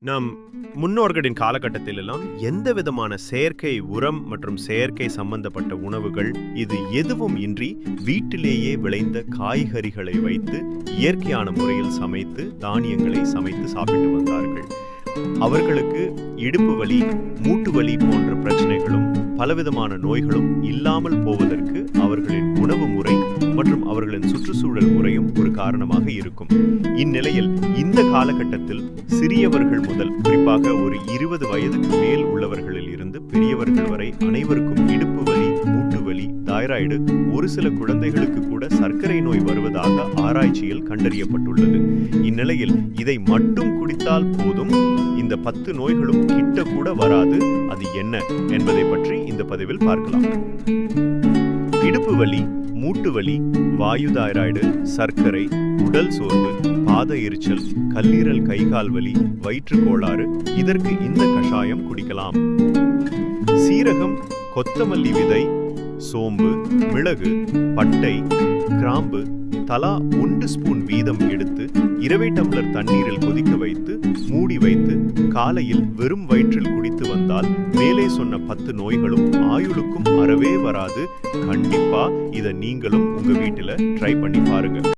நம் முன்னோர்களின் காலகட்டத்தில் எல்லாம் எந்த விதமான செயற்கை உரம் மற்றும் செயற்கை சம்பந்தப்பட்ட உணவுகள் இது எதுவும் இன்றி வீட்டிலேயே விளைந்த காய்கறிகளை வைத்து இயற்கையான முறையில் சமைத்து தானியங்களை சமைத்து சாப்பிட்டு வந்தார்கள். அவர்களுக்கு இடுப்பு வலி, மூட்டு வலி போன்ற பிரச்சனைகளும் பலவிதமான நோய்களும் இல்லாமல் போவதற்கு அவர்களின் உணவு முறை மற்றும் அவர்களின் சுற்றுச்சூழல் முறையும் ஒரு காரணமாக இருக்கும். இந்நிலையில் இந்த காலகட்டத்தில் சிறியவர்கள் முதல் குறிப்பாக ஒரு 20 வயதுக்கு மேல் உள்ளவர்களில் இருந்து பெரியவர்கள் வரை அனைவருக்கும் இடுப்பு வலி, மூட்டு வலி, தைராய்டு, ஒரு சில குழந்தைகளுக்கு கூட சர்க்கரை நோய் வருவதாக ஆராய்ச்சியில் கண்டறியப்பட்டுள்ளது. இந்நிலையில் இதை மட்டும் குடித்தால் போதும், இந்த 10 நோய்களும் கிட்ட கூட வராது. அது என்ன என்பதை பற்றி இந்த பதிவில் பார்க்கலாம். இடுப்பு வலி, மூட்டு வலி, வாயு தைராய்டு, சர்க்கரை, உடல் சோர்வு, பாத எரிச்சல், கல்லீரல் கைகால் வலி, வயிற்று கோளாறு, இதற்கு இந்த கஷாயம் குடிக்கலாம். சீரகம், கொத்தமல்லி விதை, சோம்பு, மிளகு, பட்டை, கிராம்பு தலா 1 ஸ்பூன் வீதம் எடுத்து 2 டம்ளர் தண்ணீரில் கொதிக்க வைத்து மூடி வைத்து காலையில் வெறும் வயிற்றில் குடித்து வந்தால் மேலே சொன்ன 10 நோய்களும் ஆயுளுக்கும் அறவே வராது. கண்டிப்பா இதை நீங்களும் உங்க வீட்டில் ட்ரை பண்ணி பாருங்க.